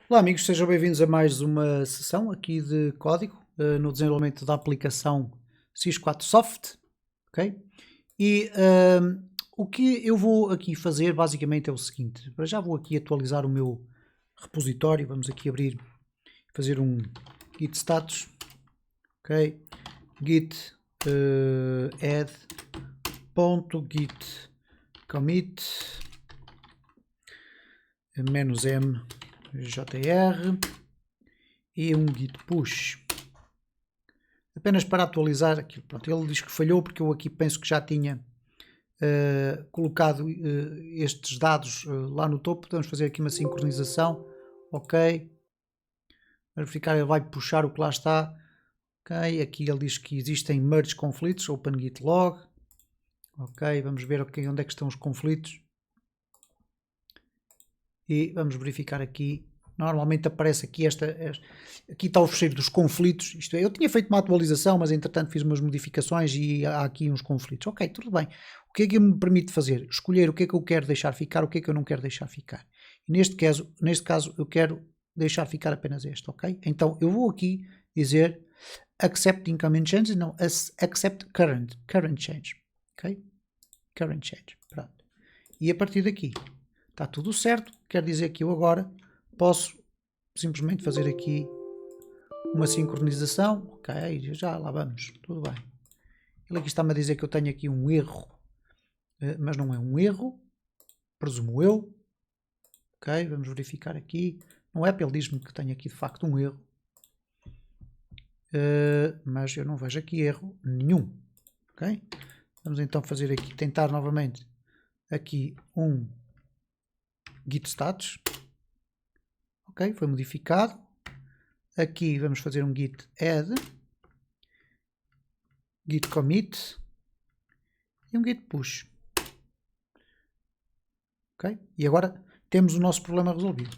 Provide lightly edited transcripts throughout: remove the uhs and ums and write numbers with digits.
Olá amigos, sejam bem-vindos a mais uma sessão aqui de código no desenvolvimento da aplicação Sys4Soft, ok? E o que eu vou aqui fazer basicamente é o seguinte, para já vou aqui atualizar o meu repositório, vamos aqui abrir, fazer um git status, ok? Git add.git commit -m JR e um git push apenas para atualizar aquilo. Pronto, ele diz que falhou porque eu aqui penso que já tinha colocado estes dados lá no topo. Podemos fazer aqui uma sincronização, ok, verificar, ele vai puxar o que lá está, ok. Aqui ele diz que existem merge conflitos, open git log, ok, vamos ver okay, onde é que estão os conflitos. E vamos verificar aqui, normalmente aparece aqui aqui está o fecheiro dos conflitos, isto é, eu tinha feito uma atualização, mas entretanto fiz umas modificações e há aqui uns conflitos, ok, tudo bem. O que é que me permite fazer? Escolher o que é que eu quero deixar ficar, o que é que eu não quero deixar ficar. E neste caso eu quero deixar ficar apenas este, ok? Então eu vou aqui dizer accept incoming changes, não, accept current change, ok? Current change, pronto. E a partir daqui está tudo certo, quer dizer que eu agora posso simplesmente fazer aqui uma sincronização, ok, já lá vamos, tudo bem. Ele aqui está-me a dizer que eu tenho aqui um erro, mas não é um erro, presumo eu, ok, vamos verificar aqui, no app ele diz-me que tenho aqui de facto um erro, mas eu não vejo aqui erro nenhum, ok. Vamos então fazer aqui, tentar novamente aqui um git status, ok, foi modificado. Aqui vamos fazer um git add, git commit e um git push, ok, e agora temos o nosso problema resolvido,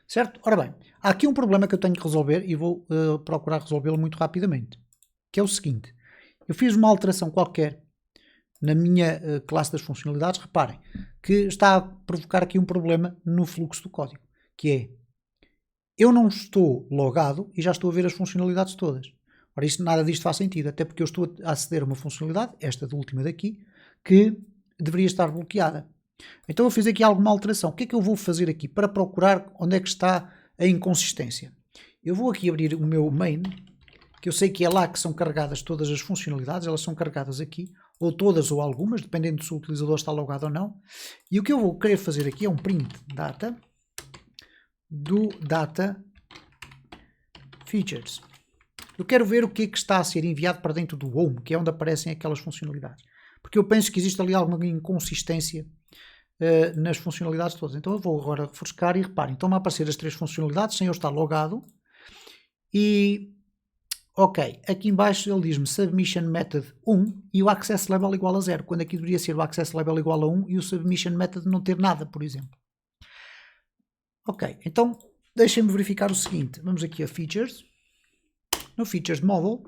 certo? Ora bem, há aqui um problema que eu tenho que resolver e vou procurar resolvê-lo muito rapidamente, que é o seguinte: eu fiz uma alteração qualquer na minha classe das funcionalidades, reparem, que está a provocar aqui um problema no fluxo do código, que é, eu não estou logado e já estou a ver as funcionalidades todas. Ora, nada disto faz sentido, até porque eu estou a aceder a uma funcionalidade, esta da última daqui, que deveria estar bloqueada. Então eu fiz aqui alguma alteração. O que é que eu vou fazer aqui para procurar onde é que está a inconsistência? Eu vou aqui abrir o meu main, que eu sei que é lá que são carregadas todas as funcionalidades, elas são carregadas aqui, ou todas ou algumas, dependendo se o utilizador está logado ou não. E o que eu vou querer fazer aqui é um print data do data features. Eu quero ver o que é que está a ser enviado para dentro do home, que é onde aparecem aquelas funcionalidades. Porque eu penso que existe ali alguma inconsistência nas funcionalidades todas. Então eu vou agora refrescar e reparem, estão-me a aparecer as três funcionalidades sem eu estar logado. E ok, aqui em baixo ele diz-me submission method 1 e o access level igual a 0, quando aqui deveria ser o access level igual a 1 e o submission method não ter nada, por exemplo. Ok, então deixem-me verificar o seguinte, vamos aqui a features, no features model,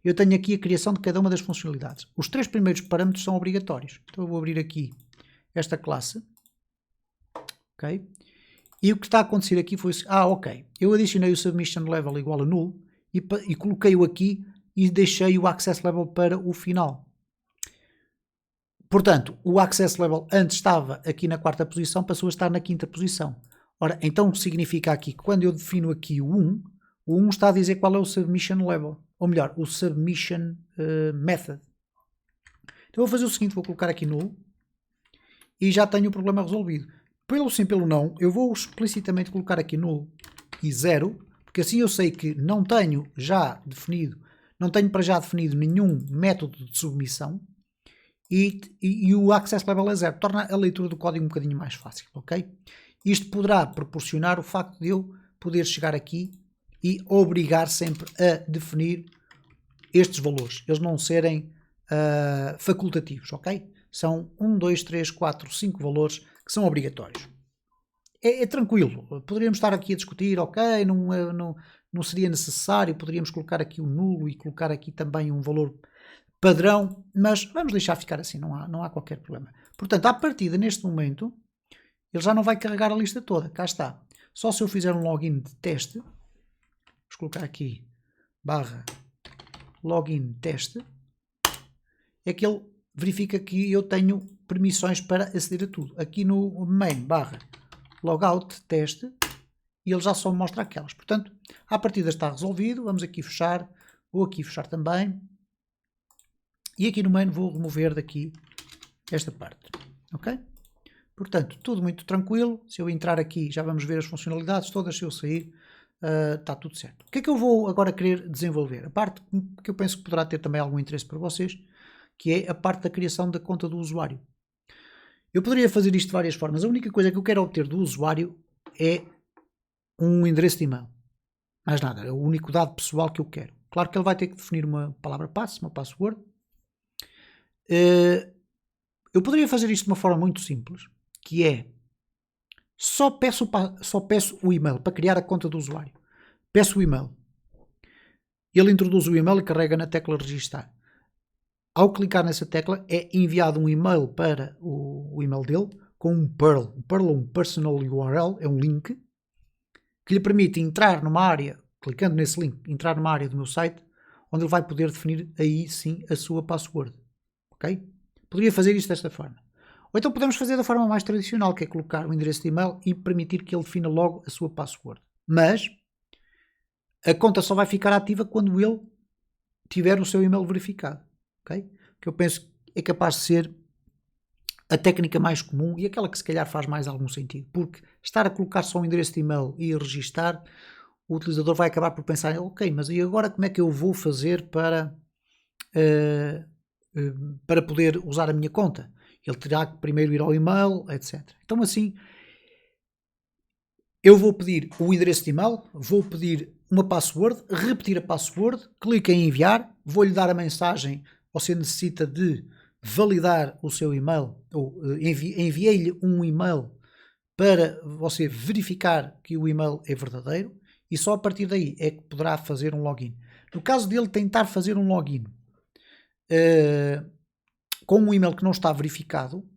eu tenho aqui a criação de cada uma das funcionalidades. Os três primeiros parâmetros são obrigatórios, então eu vou abrir aqui esta classe, ok, e o que está a acontecer aqui foi, ok, eu adicionei o submission level igual a null, e coloquei-o aqui e deixei o access level para o final. Portanto, o access level antes estava aqui na quarta posição, passou a estar na quinta posição. Ora, então significa aqui que quando eu defino aqui o 1 está a dizer qual é o submission level, ou melhor, o submission method. Então vou fazer o seguinte, vou colocar aqui null e já tenho o problema resolvido. Pelo sim, pelo não, eu vou explicitamente colocar aqui null e 0, porque assim eu sei que não tenho para já definido nenhum método de submissão e o access level é 0, torna a leitura do código um bocadinho mais fácil, ok? Isto poderá proporcionar o facto de eu poder chegar aqui e obrigar sempre a definir estes valores, eles não serem facultativos, ok? São 1, 2, 3, 4, 5 valores que são obrigatórios. É tranquilo, poderíamos estar aqui a discutir, ok, não seria necessário, poderíamos colocar aqui o nulo e colocar aqui também um valor padrão, mas vamos deixar ficar assim, não há qualquer problema. Portanto, à partida, neste momento, ele já não vai carregar a lista toda, cá está. Só se eu fizer um login de teste, vamos colocar aqui barra login teste, é que ele verifica que eu tenho permissões para aceder a tudo. Aqui no main barra logout teste, e ele já só me mostra aquelas. Portanto, à partida está resolvido. Vamos aqui fechar. Vou aqui fechar também. E aqui no main vou remover daqui esta parte. Ok? Portanto, tudo muito tranquilo. Se eu entrar aqui, já vamos ver as funcionalidades todas. Se eu sair, está tudo certo. O que é que eu vou agora querer desenvolver? A parte que eu penso que poderá ter também algum interesse para vocês, que é a parte da criação da conta do usuário. Eu poderia fazer isto de várias formas. A única coisa que eu quero obter do usuário é um endereço de e-mail. Mais nada. É o único dado pessoal que eu quero. Claro que ele vai ter que definir uma palavra passe, uma password. Eu poderia fazer isto de uma forma muito simples, que é só peço o e-mail para criar a conta do usuário. Peço o e-mail. Ele introduz o e-mail e carrega na tecla registar. Ao clicar nessa tecla é enviado um e-mail para o e-mail dele com um URL. Um URL, um personal URL, é um link que lhe permite entrar numa área, clicando nesse link, entrar numa área do meu site, onde ele vai poder definir aí sim a sua password. Ok? Poderia fazer isto desta forma. Ou então podemos fazer da forma mais tradicional, que é colocar o endereço de e-mail e permitir que ele defina logo a sua password. Mas a conta só vai ficar ativa quando ele tiver o seu e-mail verificado. Okay? Que eu penso que é capaz de ser a técnica mais comum e aquela que se calhar faz mais algum sentido. Porque estar a colocar só um endereço de e-mail e a registar, o utilizador vai acabar por pensar, ok, mas e agora como é que eu vou fazer para poder usar a minha conta? Ele terá que primeiro ir ao e-mail, etc. Então assim, eu vou pedir o endereço de e-mail, vou pedir uma password, repetir a password, clique em enviar, vou-lhe dar a mensagem, você necessita de validar o seu e-mail, ou enviei-lhe um e-mail para você verificar que o e-mail é verdadeiro e só a partir daí é que poderá fazer um login. No caso dele tentar fazer um login com um e-mail que não está verificado,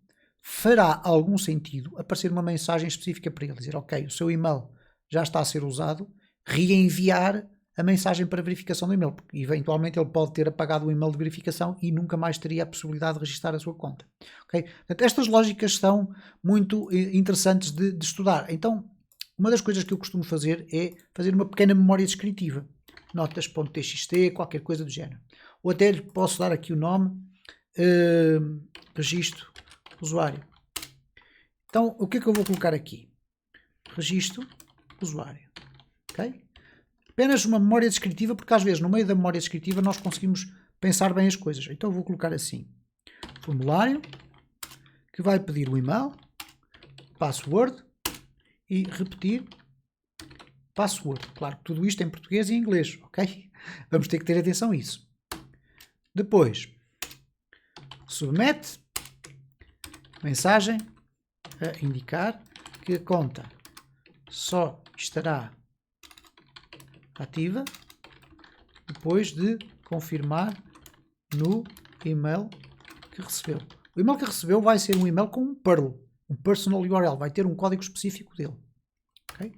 fará algum sentido aparecer uma mensagem específica para ele, dizer, ok, o seu e-mail já está a ser usado, reenviar a mensagem para verificação do e-mail, porque eventualmente ele pode ter apagado o e-mail de verificação e nunca mais teria a possibilidade de registrar a sua conta. Okay? Portanto, estas lógicas são muito interessantes de estudar. Então, uma das coisas que eu costumo fazer é fazer uma pequena memória descritiva, notas.txt, qualquer coisa do género. Ou até lhe posso dar aqui o nome, registro usuário. Então, o que é que eu vou colocar aqui? Registro usuário. Ok? Apenas uma memória descritiva, porque às vezes no meio da memória descritiva nós conseguimos pensar bem as coisas. Então eu vou colocar assim, formulário, que vai pedir o e-mail, password e repetir password. Claro que tudo isto em português e em inglês, ok? Vamos ter que ter atenção a isso. Depois, submete mensagem a indicar que a conta só estará ativa depois de confirmar no e-mail que recebeu. O e-mail que recebeu vai ser um e-mail com um URL, um personal URL, vai ter um código específico dele. Okay?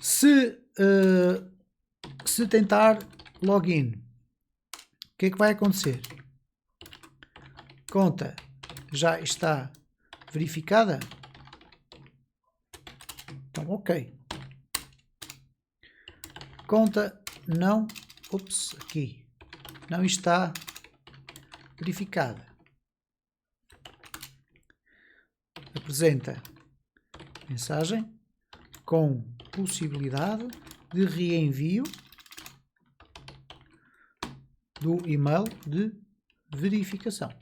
Se tentar login, o que é que vai acontecer? Conta já está verificada? Então, ok. Conta não está verificada. Apresenta mensagem com possibilidade de reenvio do e-mail de verificação.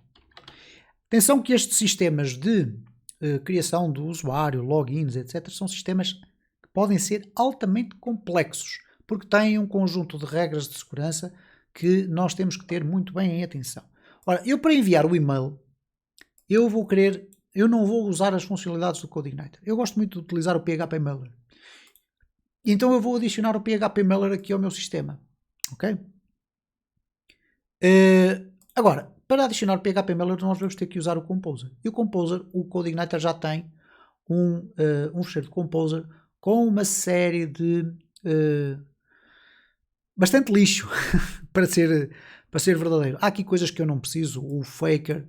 Atenção que estes sistemas de criação do usuário, logins, etc., são sistemas que podem ser altamente complexos, porque têm um conjunto de regras de segurança que nós temos que ter muito bem em atenção. Ora, eu para enviar o e-mail, eu não vou usar as funcionalidades do CodeIgniter. Eu gosto muito de utilizar o PHP Mailer. Então eu vou adicionar o PHP Mailer aqui ao meu sistema. Ok? Agora, para adicionar o PHP Mailer nós vamos ter que usar o Composer. E o Composer, o CodeIgniter já tem um fecheiro de Composer com uma série de bastante lixo para ser verdadeiro. Há aqui coisas que eu não preciso, o Faker,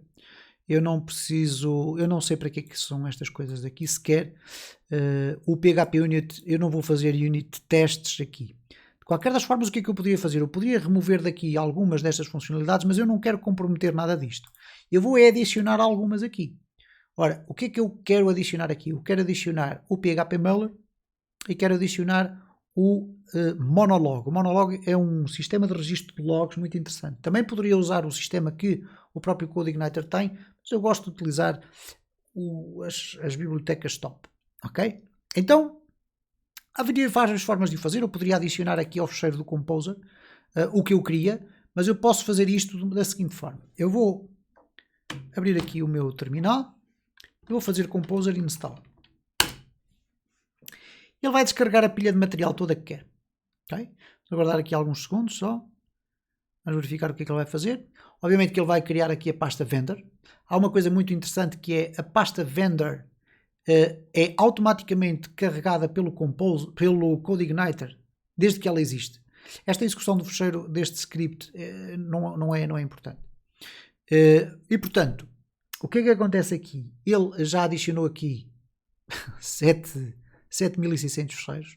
eu não sei para que é que são estas coisas aqui sequer. O PHP Unit, eu não vou fazer unit testes aqui. De qualquer das formas, o que é que eu poderia fazer? Eu poderia remover daqui algumas destas funcionalidades, mas eu não quero comprometer nada disto. Eu vou adicionar algumas aqui. Ora, o que é que eu quero adicionar aqui? Eu quero adicionar o PHP Mailer e quero adicionar o Monolog. O Monolog é um sistema de registro de logs muito interessante. Também poderia usar o sistema que o próprio CodeIgniter tem, mas eu gosto de utilizar as bibliotecas top. Ok? Então, haveria várias formas de o fazer. Eu poderia adicionar aqui ao fecheiro do Composer o que eu queria, mas eu posso fazer isto da seguinte forma. Eu vou abrir aqui o meu terminal, eu vou fazer Composer Install. Ele vai descarregar a pilha de material toda que quer. Okay? Vou aguardar aqui alguns segundos só. Vamos verificar o que é que ele vai fazer. Obviamente que ele vai criar aqui a pasta vendor. Há uma coisa muito interessante que é a pasta vendor é automaticamente carregada pelo CodeIgniter desde que ela existe. Esta execução do fecheiro deste script não é importante. E portanto, o que é que acontece aqui? Ele já adicionou aqui 7.600 fecheiros.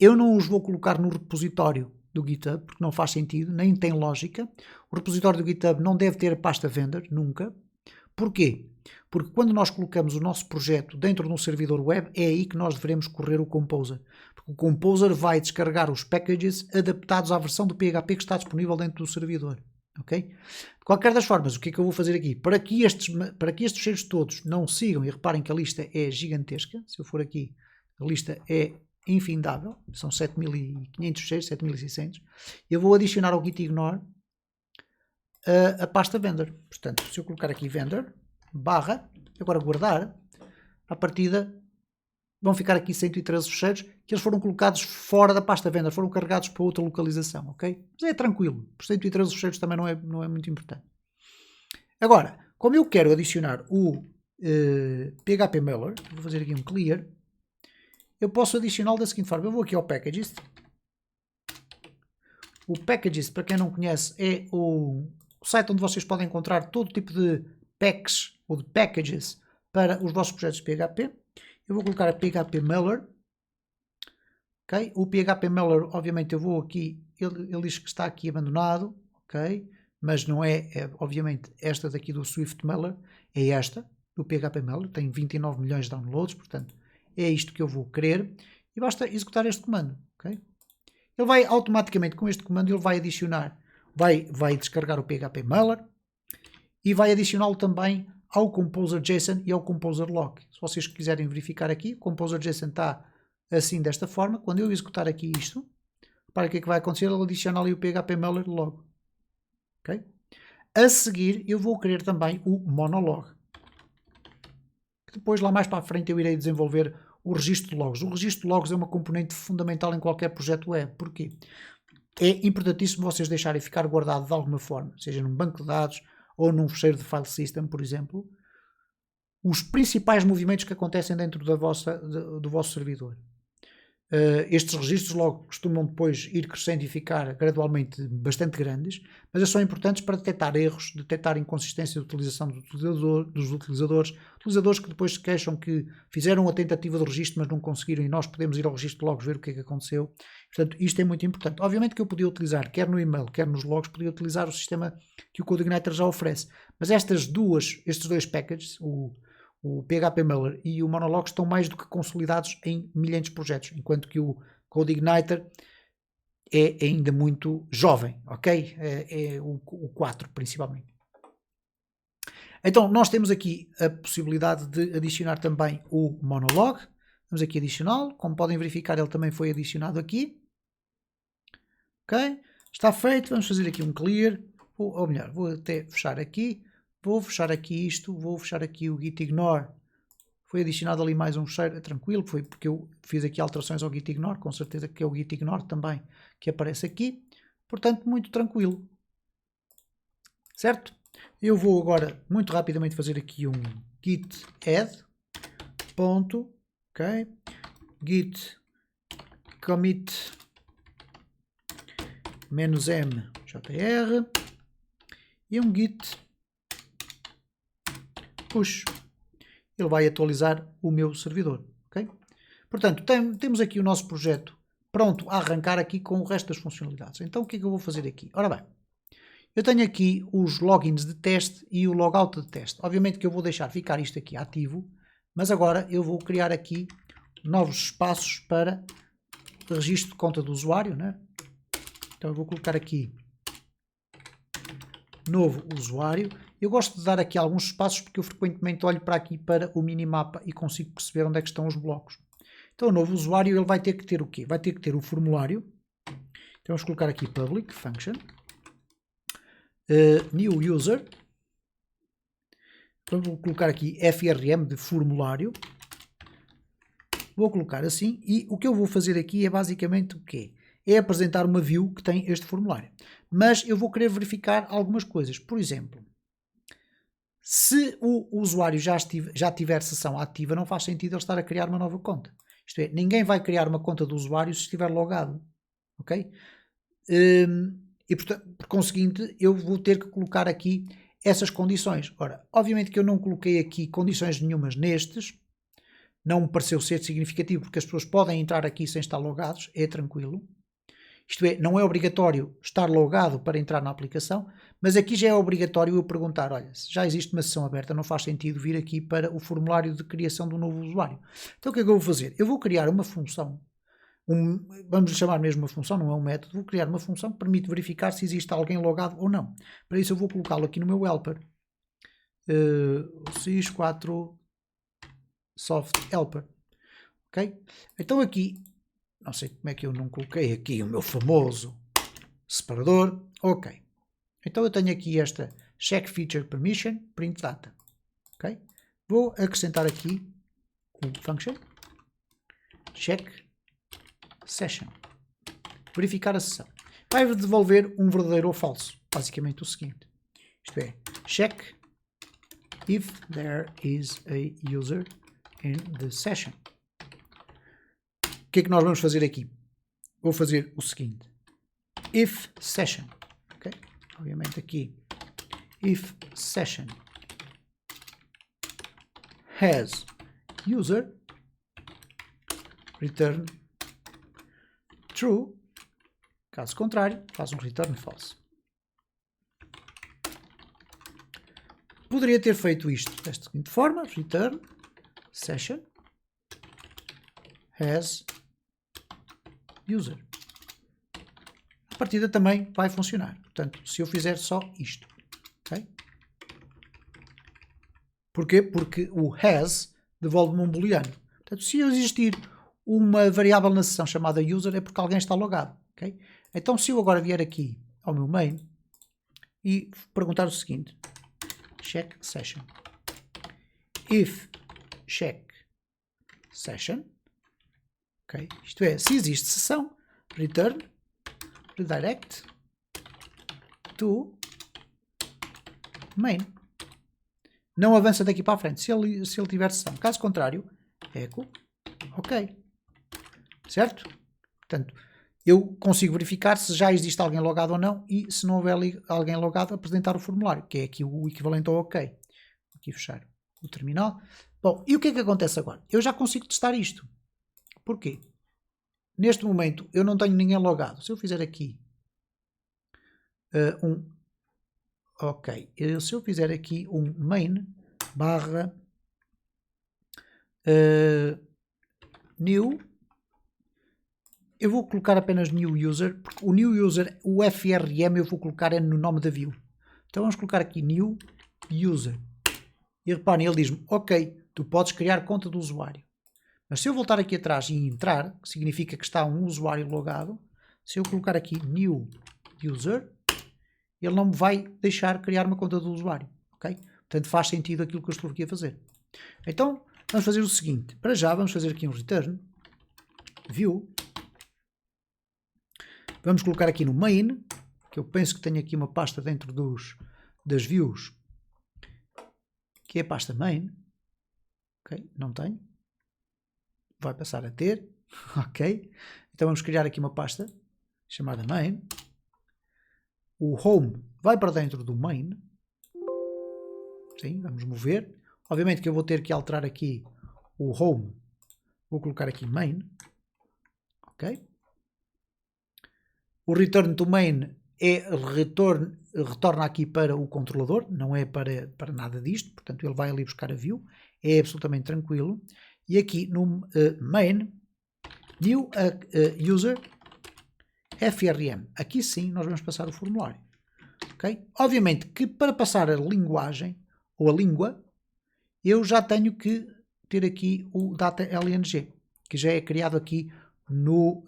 Eu não os vou colocar no repositório do GitHub, porque não faz sentido, nem tem lógica. O repositório do GitHub não deve ter a pasta vendor, nunca. Porquê? Porque quando nós colocamos o nosso projeto dentro de um servidor web, é aí que nós devemos correr o Composer. Porque o Composer vai descarregar os packages adaptados à versão do PHP que está disponível dentro do servidor. Okay? De qualquer das formas, o que é que eu vou fazer aqui? Para que estes fecheiros todos não sigam, e reparem que a lista é gigantesca, se eu for aqui, a lista é infindável, são 7.500 fecheiros, 7.600, eu vou adicionar ao gitignore a pasta vendor. Portanto, se eu colocar aqui vendor, barra, agora guardar, à partida vão ficar aqui 113 fecheiros que eles foram colocados fora da pasta vendor, foram carregados para outra localização, ok? Mas é tranquilo, por 113 fecheiros também não é muito importante. Agora, como eu quero adicionar o PHP Mailer, vou fazer aqui um clear, eu posso adicioná-lo da seguinte forma. Eu vou aqui ao Packages. O Packages, para quem não conhece, é o site onde vocês podem encontrar todo tipo de packs ou de packages para os vossos projetos de PHP. Eu vou colocar a PHP Mailer. Okay? O PHP Mailer, obviamente, eu vou aqui, ele diz que está aqui abandonado, ok? Mas não obviamente, esta daqui do Swift Mailer, é esta, do PHP Mailer, tem 29 milhões de downloads, portanto, é isto que eu vou querer, e basta executar este comando, ok? Ele vai automaticamente, com este comando, ele vai adicionar, vai descarregar o PHP Mailer, e vai adicioná-lo também ao Composer JSON e ao Composer Log. Se vocês quiserem verificar aqui, o Composer JSON está assim, desta forma. Quando eu executar aqui isto, para o que é que vai acontecer? Ele adiciona ali o PHP Mailer Log. Okay? A seguir, eu vou querer também o Monolog. Depois, lá mais para a frente, eu irei desenvolver o registro de logs. O registro de logs é uma componente fundamental em qualquer projeto web. Porquê? É importantíssimo vocês deixarem ficar guardado de alguma forma, seja num banco de dados ou num fecheiro de file system, por exemplo, os principais movimentos que acontecem dentro do vosso servidor. Estes registros logo costumam depois ir crescendo e ficar gradualmente bastante grandes, mas são importantes para detectar erros, detectar inconsistência de utilização dos utilizadores que depois se queixam que fizeram a tentativa de registro mas não conseguiram, e nós podemos ir ao registro de logs ver o que é que aconteceu. Portanto, isto é muito importante. Obviamente que eu podia utilizar, quer no e-mail, quer nos logs, podia utilizar o sistema que o CodeIgniter já oferece, mas estes dois packages, o PHP Mailer e o Monolog, estão mais do que consolidados em milhares de projetos, enquanto que o CodeIgniter é ainda muito jovem, ok? É o 4 principalmente. Então nós temos aqui a possibilidade de adicionar também o Monolog. Vamos aqui adicioná-lo. Como podem verificar, ele também foi adicionado aqui. Ok? Está feito. Vamos fazer aqui um clear. Ou melhor, vou até fechar aqui. Vou fechar aqui isto, vou fechar aqui o gitignore. Foi adicionado ali mais um fecheiro, é tranquilo, foi porque eu fiz aqui alterações ao gitignore, com certeza que é o gitignore também que aparece aqui. Portanto, muito tranquilo. Certo? Eu vou agora muito rapidamente fazer aqui um git add ponto, ok, git commit -m jr e um git push. Ele vai atualizar o meu servidor, ok? Portanto, temos aqui o nosso projeto pronto a arrancar aqui com o resto das funcionalidades. Então, o que é que eu vou fazer aqui? Ora bem, eu tenho aqui os logins de teste e o logout de teste. Obviamente que eu vou deixar ficar isto aqui ativo, mas agora eu vou criar aqui novos espaços para registro de conta do usuário, né? Então eu vou colocar aqui novo usuário. Eu gosto de dar aqui alguns espaços porque eu frequentemente olho para aqui para o minimapa e consigo perceber onde é que estão os blocos. Então o novo usuário ele vai ter que ter o quê? Vai ter que ter o formulário. Então vamos colocar aqui public function new user. Então vou colocar aqui FRM de formulário. Vou colocar assim e o que eu vou fazer aqui é basicamente o quê? É apresentar uma view que tem este formulário. Mas eu vou querer verificar algumas coisas. Por exemplo, se o usuário já tiver sessão ativa, não faz sentido ele estar a criar uma nova conta. Isto é, ninguém vai criar uma conta do usuário se estiver logado. Ok? E portanto, por conseguinte, eu vou ter que colocar aqui essas condições. Ora, obviamente que eu não coloquei aqui condições nenhumas nestes. Não me pareceu ser significativo, porque as pessoas podem entrar aqui sem estar logados, é tranquilo. Isto é, não é obrigatório estar logado para entrar na aplicação, mas aqui já é obrigatório eu perguntar, olha, se já existe uma sessão aberta, não faz sentido vir aqui para o formulário de criação do novo usuário. Então o que é que eu vou fazer? Eu vou criar uma função, vamos chamar mesmo uma função, não é um método, vou criar uma função que permite verificar se existe alguém logado ou não. Para isso eu vou colocá-lo aqui no meu helper. sys4 soft helper. Ok? Então aqui, não sei como é que eu não coloquei aqui o meu famoso separador. Ok. Então eu tenho aqui esta check feature permission print data. Ok? Vou acrescentar aqui o function check session. Verificar a sessão. Vai devolver um verdadeiro ou falso. Basicamente o seguinte. Isto é, check if there is a user in the session. O que é que nós vamos fazer aqui? Vou fazer o seguinte. If session. Okay? Obviamente aqui. If session has user, return true. Caso contrário, faz um return false. Poderia ter feito isto desta seguinte forma. Return session has user. A partida também vai funcionar. Portanto, se eu fizer só isto. Okay? Porquê? Porque o has devolve-me um booleano. Portanto, se existir uma variável na sessão chamada user é porque alguém está logado. Okay? Então, se eu agora vier aqui ao meu main e perguntar o seguinte. Check session. If check session. Okay? Isto é, se existe sessão, return, redirect to main. Não avança daqui para a frente se ele tiver sessão. Caso contrário, echo, ok. Certo? Portanto, eu consigo verificar se já existe alguém logado ou não e se não houver alguém logado, apresentar o formulário, que é aqui o equivalente ao ok. Vou aqui fechar o terminal. Bom, e o que é que acontece agora? Eu já consigo testar isto. Porquê? Neste momento eu não tenho ninguém logado. Se eu fizer aqui ok, se eu fizer aqui um main barra new, eu vou colocar apenas new user, porque o new user, o FRM eu vou colocar no nome da view. Então vamos colocar aqui new user. E reparem, ele diz-me, ok, tu podes criar conta do usuário. Mas se eu voltar aqui atrás e entrar, que significa que está um usuário logado, se eu colocar aqui new user, ele não me vai deixar criar uma conta do usuário. Okay? Portanto, faz sentido aquilo que eu estou aqui a fazer. Então, vamos fazer o seguinte. Para já, vamos fazer aqui um return. View. Vamos colocar aqui no main, que eu penso que tenho aqui uma pasta dentro das views, que é a pasta main. Ok, não tenho. vai passar a ter. Ok? Então vamos criar aqui uma pasta chamada main. O home vai para dentro do main. Sim, vamos mover. Obviamente que eu vou ter que alterar aqui o home. Vou colocar aqui main. Ok? O return to main retorna aqui para o controlador, não é para nada disto, portanto ele vai ali buscar a view, é absolutamente tranquilo. E aqui no main, new user FRM, aqui sim nós vamos passar o formulário. Okay? Obviamente que para passar a linguagem, ou a língua, eu já tenho que ter aqui o data LNG, que já é criado aqui no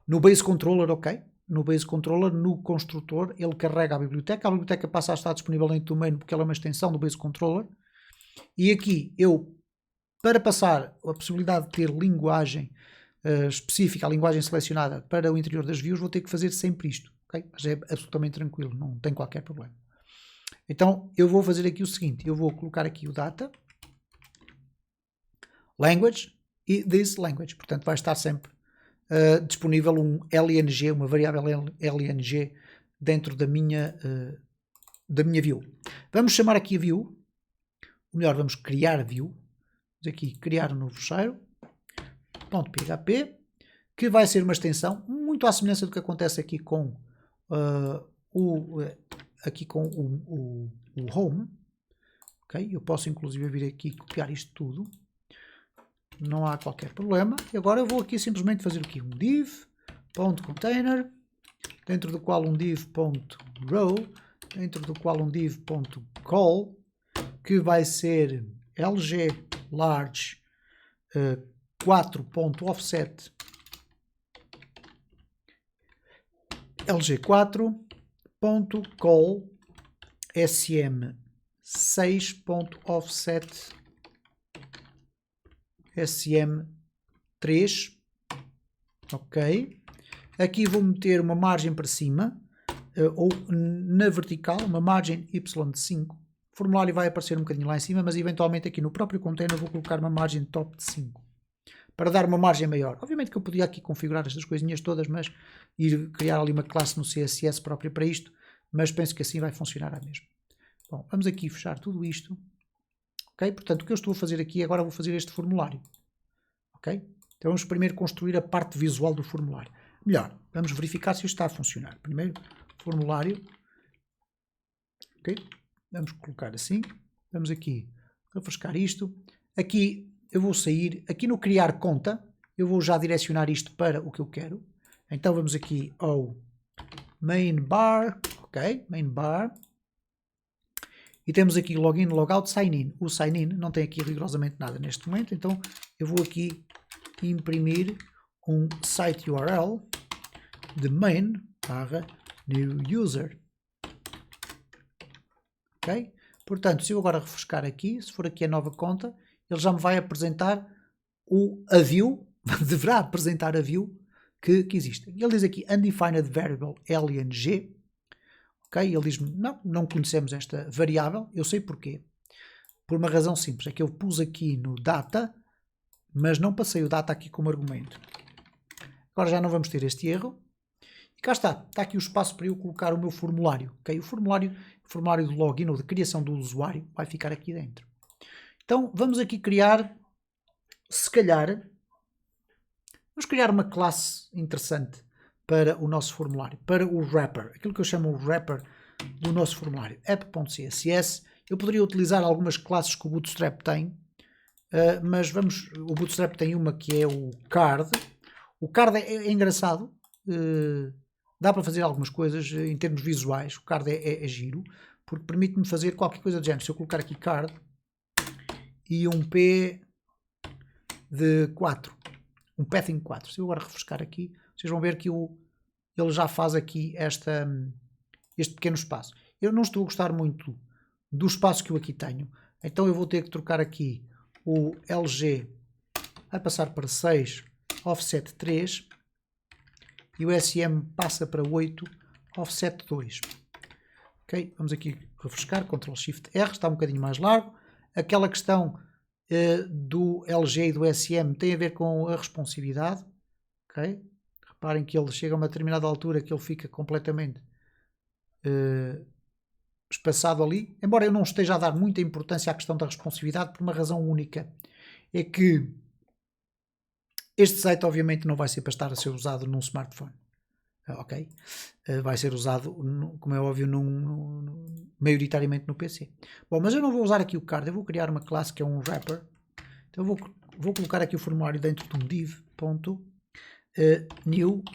Base Controller, ok? No Base Controller, no construtor, ele carrega a biblioteca passa a estar disponível dentro do main porque ela é uma extensão do Base Controller. E aqui eu, para passar a possibilidade de ter linguagem específica, a linguagem selecionada para o interior das views, vou ter que fazer sempre isto, ok? Mas é absolutamente tranquilo, não tem qualquer problema. Então eu vou fazer aqui o seguinte, eu vou colocar aqui o data, language e this language, portanto vai estar sempre disponível um LNG, uma variável LNG dentro da minha view. Vamos chamar aqui a view, ou melhor, vamos criar a view. Vamos aqui criar um novo fecheiro, .php, que vai ser uma extensão muito à semelhança do que acontece aqui com o home. Okay? Eu posso inclusive vir aqui copiar isto tudo. Não há qualquer problema. E agora eu vou aqui simplesmente fazer aqui um div.container, dentro do qual um div.row, dentro do qual um div.call, que vai ser lg large 4.offset lg4.call sm 6.offset SM3, ok. Aqui vou meter uma margem para cima, ou na vertical, uma margem Y de 5. O formulário vai aparecer um bocadinho lá em cima, mas eventualmente aqui no próprio container vou colocar uma margem top de 5, para dar uma margem maior. Obviamente que eu podia aqui configurar estas coisinhas todas, mas ir criar ali uma classe no CSS própria para isto, mas penso que assim vai funcionar a mesma. Bom, vamos aqui fechar tudo isto. Okay? Portanto, o que eu estou a fazer aqui, agora vou fazer este formulário. Okay? Então vamos primeiro construir a parte visual do formulário. Melhor, vamos verificar se isto está a funcionar. Primeiro, formulário. Okay? Vamos colocar assim. Vamos aqui refrescar isto. Aqui eu vou sair. Aqui no criar conta, eu vou já direcionar isto para o que eu quero. Então vamos aqui ao main bar. Ok, main bar. E temos aqui login, logout, sign in. O sign in não tem aqui rigorosamente nada neste momento, então eu vou aqui imprimir um site URL de main/new user. Ok? Portanto, se eu agora refrescar aqui, se for aqui a nova conta, ele já me vai apresentar a view, deverá apresentar a view que existe. Ele diz aqui undefined variable LNG. Okay? Ele diz-me, não conhecemos esta variável. Eu sei porquê. Por uma razão simples, é que eu pus aqui no data, mas não passei o data aqui como argumento. Agora já não vamos ter este erro. E cá está aqui o espaço para eu colocar o meu formulário. Okay? O formulário de login ou de criação do usuário vai ficar aqui dentro. Então vamos aqui criar, se calhar, vamos criar uma classe interessante para o nosso formulário, para o wrapper, aquilo que eu chamo o wrapper do nosso formulário, app.css. Eu poderia utilizar algumas classes que o Bootstrap tem, mas o Bootstrap tem uma que é o card. O card é engraçado, dá para fazer algumas coisas em termos visuais. O card é giro, porque permite-me fazer qualquer coisa do género. Se eu colocar aqui card e um P de 4, um pathing 4, se eu agora refrescar aqui, vocês vão ver que ele já faz aqui este pequeno espaço. Eu não estou a gostar muito do espaço que eu aqui tenho, então eu vou ter que trocar aqui o LG a passar para 6, offset 3, e o SM passa para 8, offset 2. Ok, vamos aqui refrescar, Ctrl Shift R, está um bocadinho mais largo. Aquela questão do LG e do SM tem a ver com a responsividade. Okay? Reparem que ele chega a uma determinada altura que ele fica completamente espaçado ali, embora eu não esteja a dar muita importância à questão da responsividade por uma razão única, é que este site obviamente não vai ser para estar a ser usado num smartphone, ok? Vai ser usado, como é óbvio, maioritariamente no PC. Bom, mas eu não vou usar aqui o card, eu vou criar uma classe que é um wrapper, então eu vou colocar aqui o formulário dentro de um div.new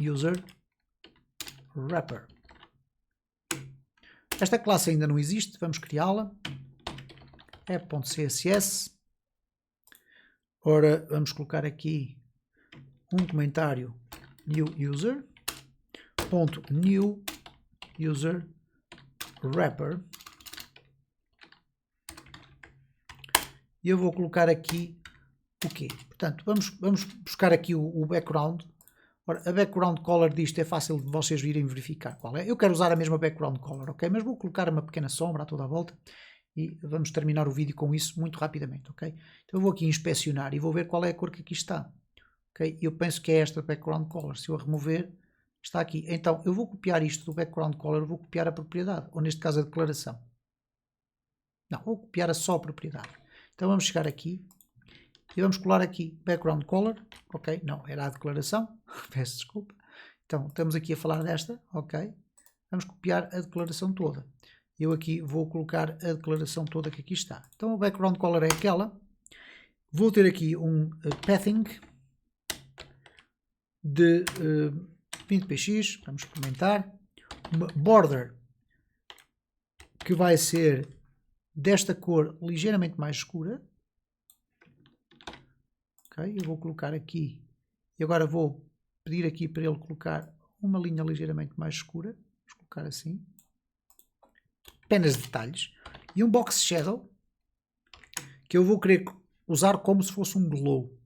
user wrapper. Esta classe ainda não existe, vamos criá-la. app.css. Ora, vamos colocar aqui um comentário new user. .new user wrapper. E eu vou colocar aqui o quê? Portanto, vamos buscar aqui o background. Ora, a background color disto é fácil de vocês virem verificar qual é. Eu quero usar a mesma background color, ok? Mas vou colocar uma pequena sombra a toda a volta e vamos terminar o vídeo com isso muito rapidamente, ok? Então eu vou aqui inspecionar e vou ver qual é a cor que aqui está, ok? Eu penso que é esta background color. Se eu a remover, está aqui. Então eu vou copiar isto do background color, vou copiar a propriedade, ou neste caso a declaração. Não, vou copiar só a propriedade. Então vamos chegar aqui e vamos colar aqui background color, ok? Não, era a declaração, peço desculpa. Então estamos aqui a falar desta, ok? Vamos copiar a declaração toda. Eu aqui vou colocar a declaração toda que aqui está. Então o background color é aquela. Vou ter aqui um pathing de 20px, vamos experimentar. Uma border que vai ser desta cor ligeiramente mais escura. Okay, eu vou colocar aqui e agora vou pedir aqui para ele colocar uma linha ligeiramente mais escura. Vamos colocar assim. Apenas detalhes. E um box shadow que eu vou querer usar como se fosse um glow.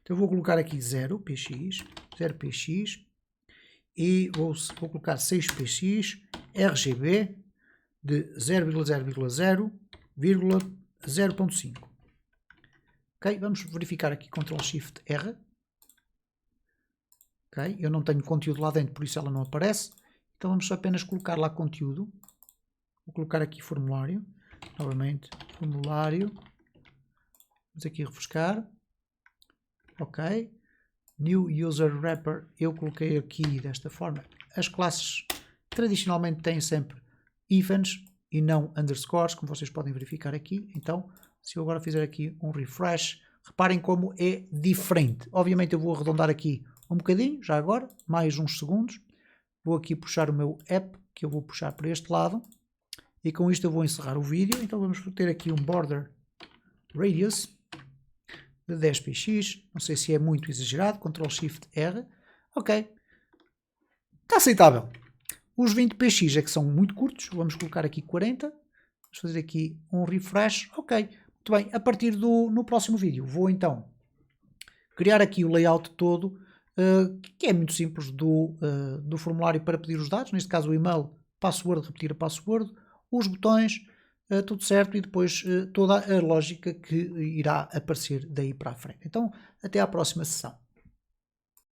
Então eu vou colocar aqui 0px e vou colocar 6px RGB de 0,0,0,0.5. Ok, vamos verificar aqui Ctrl+Shift+R. Ok, eu não tenho conteúdo lá dentro, por isso ela não aparece. Então vamos apenas colocar lá conteúdo. Vou colocar aqui formulário. Novamente, formulário. Vamos aqui refrescar. Ok. New User Wrapper. Eu coloquei aqui desta forma. As classes tradicionalmente têm sempre hífens e não underscores, como vocês podem verificar aqui. Então, se eu agora fizer aqui um refresh, reparem como é diferente. Obviamente eu vou arredondar aqui um bocadinho, já agora, mais uns segundos. Vou aqui puxar o meu app, que eu vou puxar para este lado. E com isto eu vou encerrar o vídeo. Então vamos ter aqui um border radius de 10px. Não sei se é muito exagerado. Ctrl+Shift+R. Ok. Está aceitável. Os 20px é que são muito curtos. Vamos colocar aqui 40. Vamos fazer aqui um refresh. Ok. Muito bem. A partir no próximo vídeo vou então criar aqui o layout todo, que é muito simples, do formulário para pedir os dados. Neste caso o e-mail, password, repetir a password, os botões, tudo certo, e depois toda a lógica que irá aparecer daí para a frente. Então, até à próxima sessão.